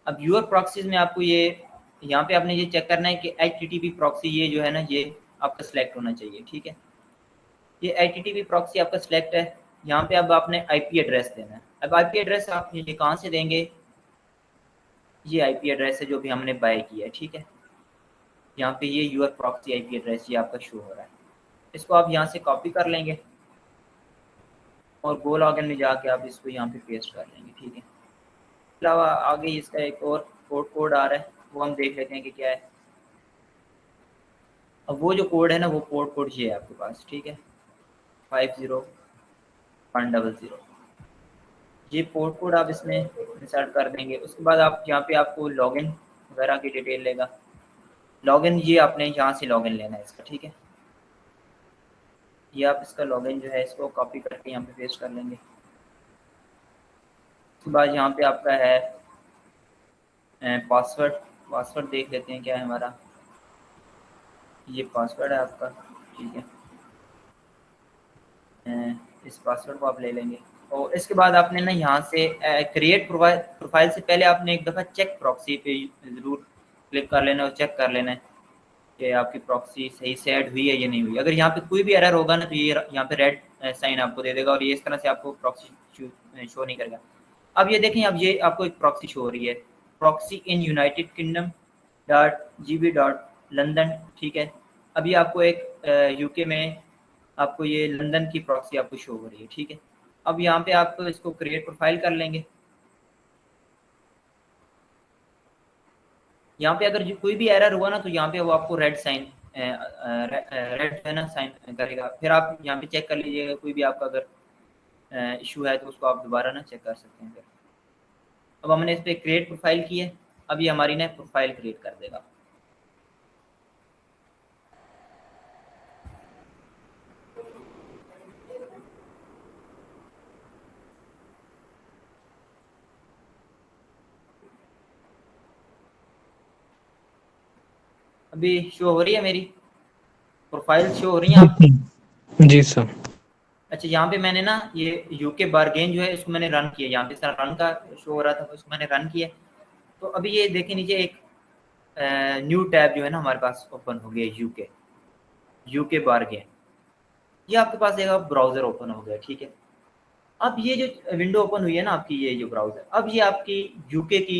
अब यूर प्रॉक्सीज में आपको ये यहाँ पे आपने ये चेक करना है कि HTTP प्रॉक्सी ये जो है ना, ये आपका सिलेक्ट होना चाहिए, ठीक है। ये HTTP प्रॉक्सी आपका सिलेक्ट है। यहाँ पे अब आपने आईपी एड्रेस देना है। अब आईपी एड्रेस आप ये कहाँ से देंगे, ये आईपी एड्रेस है जो भी हमने बाय किया है, ठीक है। यहाँ पे ये यूर प्रॉक्सी आईपी एड्रेस ये आपका शो हो रहा है। इसको आप यहाँ से कॉपी कर लेंगे और गो लॉगिन में जाके आप इसको यहाँ पे पेस्ट कर लेंगे, ठीक है। अलावा आगे इसका एक और कोड आ रहा है, वो हम देख लेते हैं कि क्या है। अब वो जो कोड है ना, वो कोड ये है आपके पास, ठीक है, 50100। ये पोर्ट कोड आप इसमें इंसर्ट कर देंगे। उसके बाद आप यहाँ पे आपको लॉगिन वगैरह की डिटेल लेगा। लॉगिन ये आपने यहाँ से लॉगिन लेना है इसका, ठीक है। ये आप इसका लॉगिन जो है इसको कॉपी करके यहाँ पे पेस्ट कर लेंगे। उसके बाद यहाँ पे आपका है पासवर्ड देख लेते हैं क्या है हमारा। ये पासवर्ड है आपका, ठीक है। इस पासवर्ड को आप ले लेंगे और इसके बाद आपने ना यहाँ से क्रिएट प्रोफाइल से पहले आपने एक दफ़ा चेक प्रॉक्सी पे ज़रूर क्लिक कर लेना और चेक कर लेना है कि आपकी प्रॉक्सी सही से ऐड हुई है या नहीं हुई। अगर यहाँ पे कोई भी एरर होगा ना, तो ये यहाँ पे रेड साइन आपको दे देगा और ये इस तरह से आपको प्रॉक्सी शो नहीं करेगा। अब ये देखें, अब ये आपको एक प्रॉक्सी शो हो रही है, proxy in United kingdom .gb.london, ठीक है। अभी आपको एक यूके में आपको ये लंदन की प्रॉक्सी आपको शो हो रही है, ठीक है। अब यहाँ पे आप इसको क्रिएट प्रोफाइल कर लेंगे। यहाँ पे अगर कोई भी एरर हुआ ना, तो यहाँ पे वो आपको रेड है ना साइन करेगा। फिर आप यहाँ पे चेक कर लीजिएगा, कोई भी आपका अगर इशू है तो उसको आप दोबारा ना चेक कर सकते हैं। फिर अब हमने इस पर क्रिएट प्रोफाइल की है, अब ये हमारी ना प्रोफाइल क्रिएट कर देगा। अभी शो हो रही है मेरी प्रोफाइल, शो हो रही है आप? जी सर। अच्छा, यहाँ पे मैंने ना ये यूके बारगेन जो है इसको मैंने रन किया, यहाँ पे इस तरह रन का शो हो रहा था, उसको मैंने रन किया। तो अभी ये देखिए नीचे एक न्यू टैब जो है ना हमारे पास ओपन हो गया, यूके बारगेन, ये आपके पास एक ब्राउजर ओपन हो गया, ठीक है। अब ये जो विंडो ओपन हुई है ना आपकी, ये जो ब्राउजर, अब ये आपकी यूके की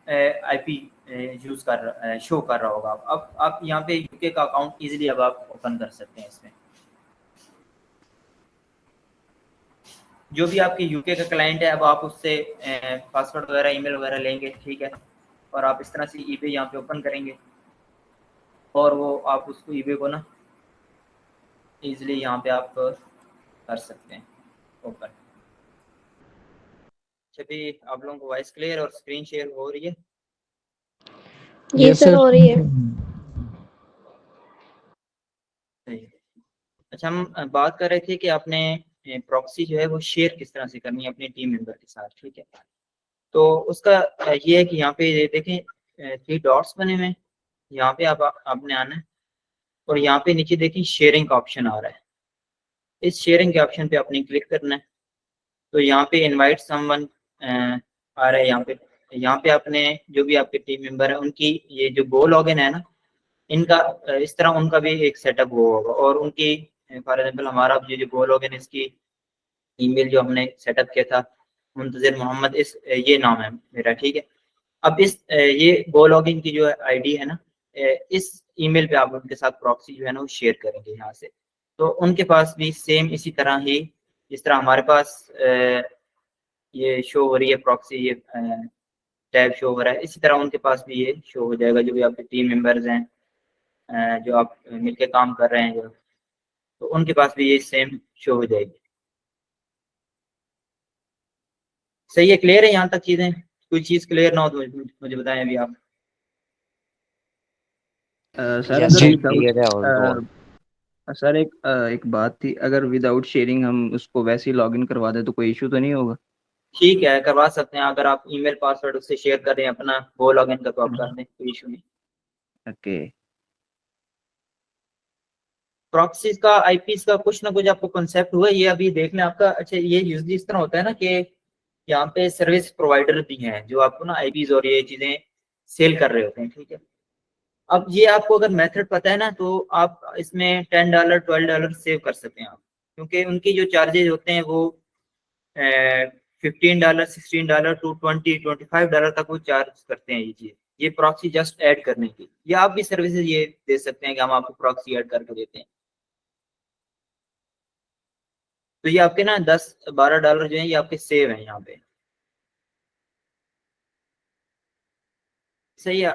आईपी यूज कर शो कर रहा होगा। अब आप यहाँ पे यूके का अकाउंट इजीली अब आप ओपन कर सकते हैं। इसमें जो भी आपके यूके का क्लाइंट है, अब आप उससे पासवर्ड वगैरह, ईमेल वगैरह लेंगे, ठीक है, और आप इस तरह से ईबे यहाँ पे ओपन करेंगे और वो आप उसको ईबे को ना इजीली यहाँ पे आप कर सकते हैं ओपन। अभी आप लोगों को वॉइस क्लियर और स्क्रीन शेयर हो रही है? जी सर हो रही है। अच्छा, हम बात कर रहे थे कि आपने प्रॉक्सी जो है वो शेयर किस तरह से करनी है अपने टीम मेंबर के साथ, ठीक है। तो उसका ये है कि यहाँ पे देखें 3 डॉट्स बने हुए हैं, यहाँ पे आपने आना है और यहाँ पे नीचे देखें शेयरिंग का ऑप्शन आ रहा है। इस शेयरिंग के ऑप्शन पे आपने क्लिक करना है। तो यहाँ पे इनवाइट समवन आ रहा है, यहाँ पे आपने जो भी आपके टीम मेंबर है उनकी ये जो गो लॉगिन है ना, इनका इस तरह उनका भी एक सेटअप वो होगा, और उनकी फॉर एग्जाम्पल हमारा ये जो गो लॉगिन, इसकी ईमेल जो हमने सेटअप किया था मुंतजिर मोहम्मद, इस ये नाम है मेरा, ठीक है। अब इस ये गो लॉगिन की जो आईडी है ना, इस ईमेल पे आप उनके साथ प्रॉक्सी जो है ना वो शेयर करेंगे यहाँ से। तो उनके पास भी सेम इसी तरह ही, जिस तरह हमारे पास ये शो हो रही है प्रॉक्सी, ये टैब शो हो रहा है, इसी तरह उनके पास भी ये शो हो जाएगा, जो भी आपके टीम मेंबर्स हैं जो आप मिलके काम कर रहे हैं जो, तो उनके पास भी ये सेम शो हो जाएगी। सही है, क्लियर है यहाँ तक चीजें? कोई चीज क्लियर ना हो तो मुझे बताएं अभी आप। सर Yes, अगर sir, विदाउट clear है all go on. सर एक बात थी, अगर विदाउट शेयरिंग हम उसको वैसे ही लॉगिन करवा दें तो कोई इशू तो नहीं होगा? ठीक है, करवा सकते हैं। अगर आप ईमेल पासवर्ड उससे शेयर कर रहे हैं अपना वो लॉगिन का, तो आप कर दें, कोई इशू नहीं। ओके। प्रॉक्सीज का, आईपीस का कुछ ना कुछ आपको कंसेप्ट हुआ ये अभी देख लें आपका। अच्छा, ये यूजली इस तरह होता है ना कि यहाँ पे सर्विस प्रोवाइडर भी हैं जो आपको ना आईपीस और ये चीजें सेल कर रहे होते हैं, ठीक है। अब ये आपको अगर मेथड पता है ना, तो आप इसमें $10 $12 सेव कर सकते हैं आप, क्योंकि उनकी जो चार्जेस होते हैं वो $15 $16 to $20 $25 तक वो चार्ज करते हैं ये चीज, ये प्रॉक्सी जस्ट ऐड करने की। या आप भी सर्विसेज ये दे सकते हैं कि हम आपको प्रॉक्सी ऐड करके देते हैं। तो ये आपके ना $10-12 जो है ये आपके सेव हैं यहाँ पे। सही है,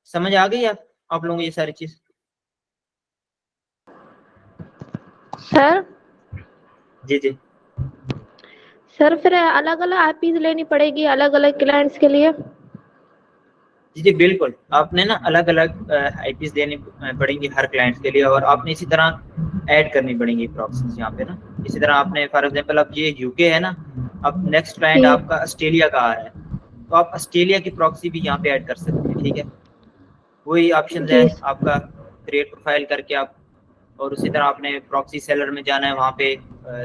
समझ आ गई आप लोगों को ये सारी चीज? सर जी जी सर फिर अलग अलग आईपीज लेनी पड़ेगी अलग अलग क्लाइंट्स के लिए? जी जी बिल्कुल, आपने ना अलग अलग आईपीस देनी पड़ेंगी हर क्लाइंट के लिए, और आपने इसी तरह ऐड करनी पड़ेंगी प्रॉक्सीज यहाँ पे ना। इसी तरह आपने फॉर एग्जांपल अब ये यूके है ना, अब नेक्स्ट क्लाइंट आपका ऑस्ट्रेलिया का आ रहा है, तो आप ऑस्ट्रेलिया की प्रॉक्सी भी यहाँ पे ऐड कर सकते हैं, ठीक है। वही ऑप्शन है आपका, क्रिएट प्रोफाइल करके आप, और उसी तरह आपने प्रॉक्सी सेलर में जाना है, वहाँ पे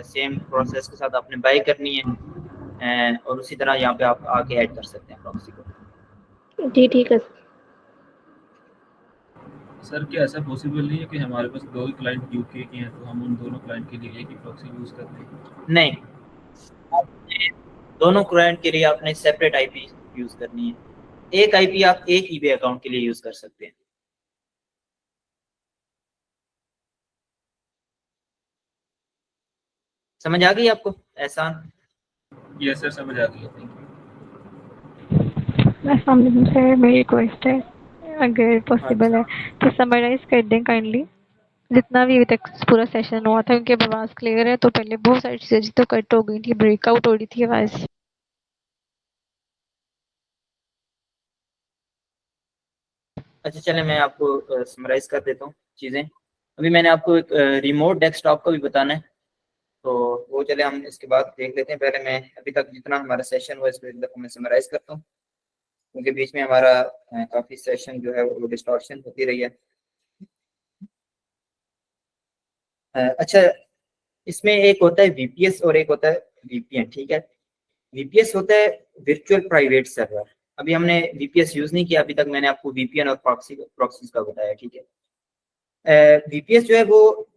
सेम प्रोसेस के साथ आपने बाय करनी है, और उसी तरह यहाँ पे आप आके ऐड कर सकते हैं प्रॉक्सी को। जी ठीक है। सर क्या ऐसा पॉसिबल नहीं है कि हमारे पास 2 क्लाइंट यूके के हैं तो हम उन दोनों क्लाइंट के लिए एक ही प्रॉक्सी यूज करते हैं? नहीं, आपने दोनों क्लाइंट के लिए आपने सेपरेट आईपी यूज करनी है। एक आईपी आप एक ईबे अकाउंट के लिए यूज कर सकते हैं। समझ आ गई आपको? ऐसा? यस सर, समझ आ गई। Thank you. अस्सलाम वालेकुम सर, मेरी रिक्वेस्ट है अगर पॉसिबल है तो समराइज कर दें काइंडली जितना भी अभी तक पूरा सेशन हुआ था, क्योंकि आवाज़ क्लियर है तो पहले बहुत सारी चीज़ें तो कट हो गई थी, ब्रेकआउट हो रही थी आवाज़। अच्छा चले, मैं आपको समराइज कर देता हूँ चीज़ें। अभी मैंने आपको एक रिमोट डेस्कटॉप का भी बताना है, तो वो चले हम इसके बाद देख लेते हैं। पहले मैं अभी तक जितना हमारा सेशन हुआ इसको एक दफ़ा मैं समराइज करता हूँ, क्योंकि बीच में हमारा काफ़ी सेशन जो है वो डिस्टॉर्शन होती रही है। अच्छा, इसमें एक होता है वीपीएस और एक होता है वीपीएन, ठीक है। वीपीएस होता है वर्चुअल प्राइवेट सर्वर। अभी हमने वीपीएस यूज नहीं किया अभी तक, मैंने आपको वीपीएन और प्रॉक्सीज का बताया, ठीक है। वीपीएस जो है वो,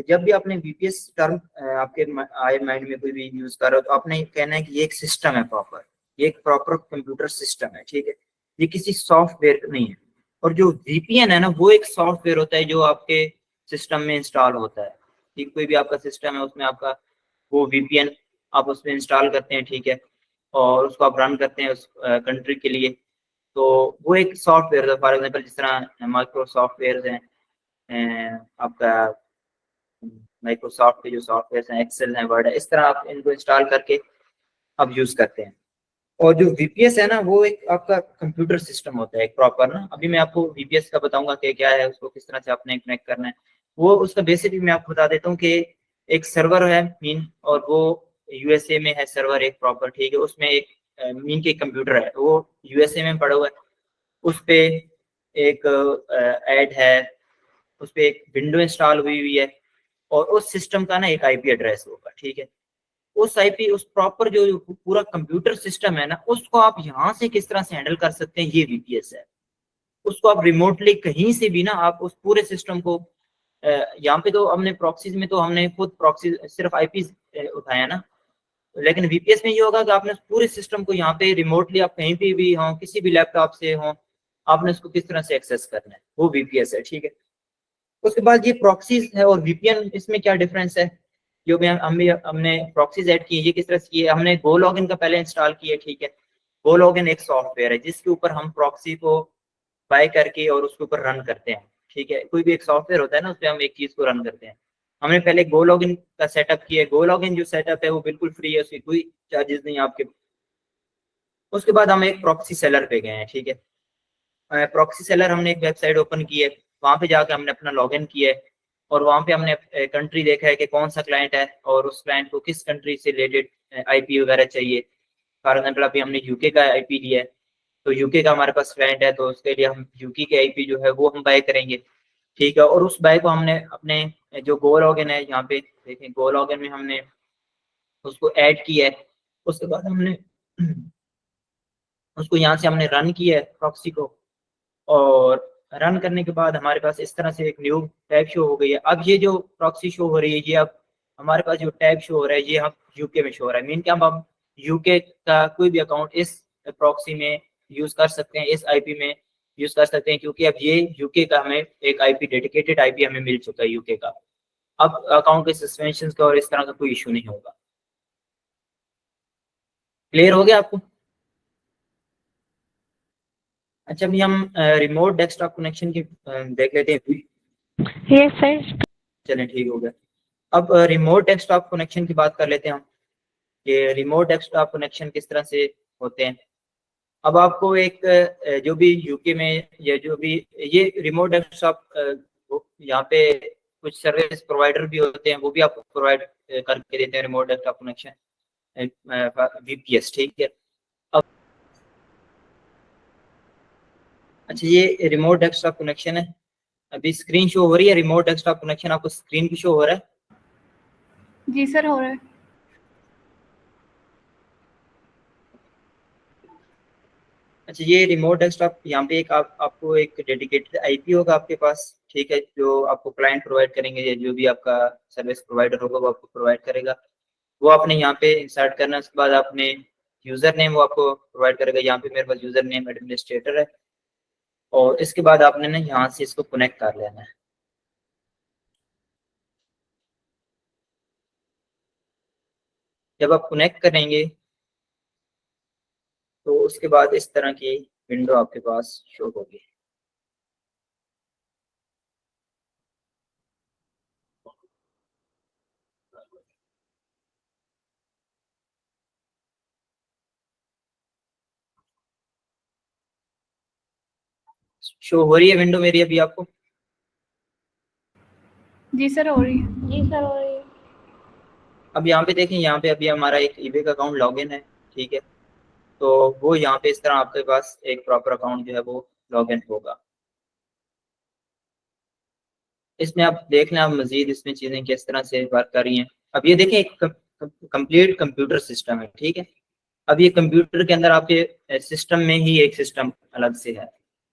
जब भी आपने वीपीएस टर्म आपके आए माइंड में कोई भी यूज कर रहे हो तो आपने कहना है कि ये एक सिस्टम है प्रॉपर, ये एक प्रॉपर कंप्यूटर सिस्टम है, ठीक है, ये किसी सॉफ्टवेयर नहीं है। और जो वीपीएन है ना, वो एक सॉफ्टवेयर होता है जो आपके सिस्टम में इंस्टॉल होता है, ठीक। कोई भी आपका सिस्टम है उसमें आपका वो वीपीएन आप उसमें इंस्टॉल करते हैं, ठीक है, और उसको आप रन करते हैं उस कंट्री के लिए। तो वो एक सॉफ्टवेयर है, फॉर एग्जांपल जिस तरह माइक्रोसॉफ्टवेयर हैं, आपका माइक्रोसॉफ्ट के जो सॉफ्टवेयर हैं, एक्सेल है, वर्ड है, इस तरह आप इनको इंस्टॉल करके आप यूज करते हैं। और जो वीपीएस है ना, वो एक आपका कंप्यूटर सिस्टम होता है एक प्रॉपर ना। अभी मैं आपको वीपीएस का बताऊंगा कि क्या है, उसको किस तरह से आपने कनेक्ट करना है। वो उसका बेसिक भी मैं आपको बता देता हूँ कि एक सर्वर है मीन, और वो यूएसए में है सर्वर एक प्रॉपर, ठीक है। उसमें एक मीन के कंप्यूटर है, वो यूएसए में पड़ा हुआ है। उस पे एक ऐड है, उस पे एक विंडो इंस्टॉल हुई हुई है, और उस सिस्टम का ना एक आईपी एड्रेस होगा, ठीक है। उस आईपी, उस प्रॉपर जो पूरा कंप्यूटर सिस्टम है ना, उसको आप यहाँ से किस तरह से हैंडल कर सकते हैं, ये वीपीएस है। उसको आप रिमोटली कहीं से भी ना आप उस पूरे सिस्टम को, यहाँ पे तो हमने प्रॉक्सीज में तो हमने खुद प्रॉक्सी सिर्फ आईपी उठाया ना, लेकिन वीपीएस में ये होगा कि आपने पूरे सिस्टम को यहाँ पे रिमोटली आप कहीं पे भी हो, किसी भी लैपटॉप से हो, आपने उसको किस तरह से एक्सेस करना है, वो वीपीएस है, ठीक है। उसके बाद ये प्रॉक्सीज है और वीपीएन, इसमें क्या डिफरेंस है, जो भी हमने प्रॉक्सीज ऐड की है, ये किस तरह से की है, हमने गो लॉगिन का पहले इंस्टॉल किया, ठीक है। गो लॉगिन एक सॉफ्टवेयर है जिसके ऊपर हम प्रॉक्सी को बाय करके और उसके ऊपर रन करते हैं, ठीक है। कोई भी एक सॉफ्टवेयर होता है ना, उस पर हम एक चीज को रन करते हैं। हमने पहले गो लॉगिन का सेटअप किया है। गो लॉगिन जो सेटअप है वो बिल्कुल फ्री है, उसकी कोई चार्जेस नहीं है आपके। उसके बाद हम एक प्रॉक्सी सेलर पे गए हैं, ठीक है। प्रॉक्सी सेलर हमने एक वेबसाइट ओपन की है, वहां पे जाकर हमने अपना लॉगिन किया है, और वहां पे हमने कंट्री देखा है कि कौन सा क्लाइंट है और उस क्लाइंट को किस कंट्री से रिलेटेड आईपी वगैरह चाहिए। फॉर एग्जाम्पल अभी हमने यूके का आईपी लिया है, तो यूके का हमारे पास क्लाइंट है, तो उसके लिए हम यूके के आईपी जो है वो हम बाय करेंगे, ठीक है। और उस बाय को हमने अपने जो गो लॉगिन है, यहाँ पे देखें गो लॉगिन में हमने उसको ऐड किया है। उसके बाद हमने उसको यहाँ से हमने रन किया है प्रॉक्सी को, और रन करने के बाद हमारे पास इस तरह से एक न्यू टैब शो हो गई है। अब ये जो प्रॉक्सी शो हो रही है, ये अब हमारे पास जो टैब शो हो रहा है, ये हम यूके में शो हो रहा है। मीन क्या, हम यूके का कोई भी अकाउंट इस प्रॉक्सी में यूज कर सकते हैं, इस आईपी में यूज कर सकते हैं, क्योंकि अब ये यूके का हमें एक आईपी, डेडिकेटेड आईपी हमें मिल चुका है यूके का। अब अकाउंट के सस्पेंशन का और इस तरह का कोई इशू नहीं होगा। क्लियर हो गया आपको? अच्छा, अभी हम रिमोट डेस्कटॉप कनेक्शन की देख लेते हैं। Yes sir. चलें, ठीक हो गया। अब रिमोट डेस्कटॉप कनेक्शन की बात कर लेते हैं हम, ये रिमोट डेस्कटॉप कनेक्शन किस तरह से होते हैं। अब आपको एक जो भी यूके में या जो भी ये रिमोट डेस्कटॉप, यहाँ पे कुछ सर्विस प्रोवाइडर भी होते हैं, वो भी आपको प्रोवाइड करके देते हैं रिमोट डेस्कटॉप कनेक्शन, वीपीएस, ठीक है। अब अच्छा, ये रिमोट डेस्कटॉप कनेक्शन है। अभी स्क्रीन शो हो रही है रिमोट डेस्कटॉप कनेक्शन, आपको स्क्रीन भी शो हो रहा है? जी सर, हो रहा है। अच्छा, ये रिमोट डेस्कटॉप, यहाँ पे एक आपको एक डेडिकेटेड आईपी होगा आपके पास, ठीक है, जो आपको क्लाइंट प्रोवाइड करेंगे, या जो भी आपका सर्विस प्रोवाइडर होगा वो आपको प्रोवाइड करेगा। वो आपने यहाँ पे इंसर्ट करना है। उसके बाद आपने यूजर नेम वो आपको प्रोवाइड करेगा। यहाँ पे मेरे पास यूजर नेम एडमिनिस्ट्रेटर है, और इसके बाद आपने ना यहाँ से इसको कनेक्ट कर लेना है। जब आप कनेक्ट करेंगे तो उसके बाद इस तरह की विंडो आपके पास शो होगी। शो हो रही है विंडो मेरी अभी आपको? जी सर, हो रही है। जी सर, हो रही है। अब यहाँ पे देखें, यहाँ पे अभी हमारा एक ईबे का अकाउंट लॉगिन है, ठीक है। तो वो यहाँ पे इस तरह आपके पास एक प्रॉपर अकाउंट जो है वो लॉगिन होगा। इसमें आप देख लें, आप मजीद इसमें चीजें किस तरह से वर्क कर रही हैं। अब ये देखें, एक कंप्लीट कंप्यूटर सिस्टम है, ठीक है। अब ये कंप्यूटर के अंदर आपके सिस्टम में ही एक सिस्टम अलग से है।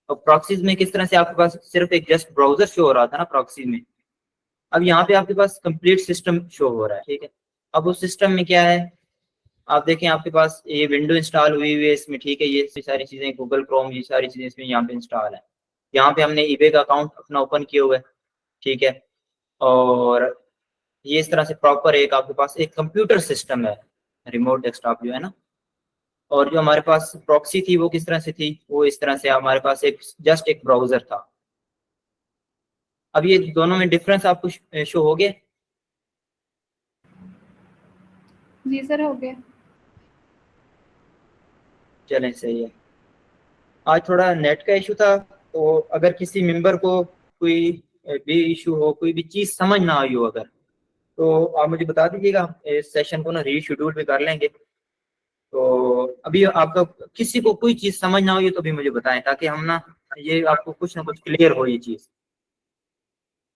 और प्रॉक्सीज में किस तरह से आपके पास सिर्फ एक जस्ट ब्राउजर शो हो रहा था ना प्रॉक्सी में, अब यहाँ पे आपके पास कंप्लीट सिस्टम शो हो रहा है, ठीक है। अब उस सिस्टम में क्या है, आप देखें आपके पास ये विंडो इंस्टॉल हुई हुई है इसमें, ठीक है। ये सारी चीजें गूगल क्रोम, ये सारी चीजें इसमें यहाँ पे इंस्टॉल है। यहाँ पे हमने ईबे का अकाउंट अपना ओपन किया हुआ है, ठीक है। और ये इस तरह से प्रॉपर एक आपके पास एक कंप्यूटर सिस्टम है, रिमोट डेस्कटॉप जो है ना। और जो हमारे पास प्रॉक्सी थी वो किस तरह से थी, वो इस तरह से हमारे पास एक जस्ट एक ब्राउजर था। अब ये दोनों में डिफरेंस आपको शो हो गया? जी सर, हो गया। चलें, सही है। आज थोड़ा नेट का इशू था, तो अगर किसी मेंबर को कोई भी इशू हो, कोई भी चीज़ समझ ना आई हो अगर, तो आप मुझे बता दीजिएगा, इस सेशन को ना रीशेड्यूल भी कर लेंगे। तो अभी आपका किसी को कोई चीज़ समझ ना हुई तो भी मुझे बताएं, ताकि हम ना ये आपको कुछ ना कुछ क्लियर हो ये चीज़।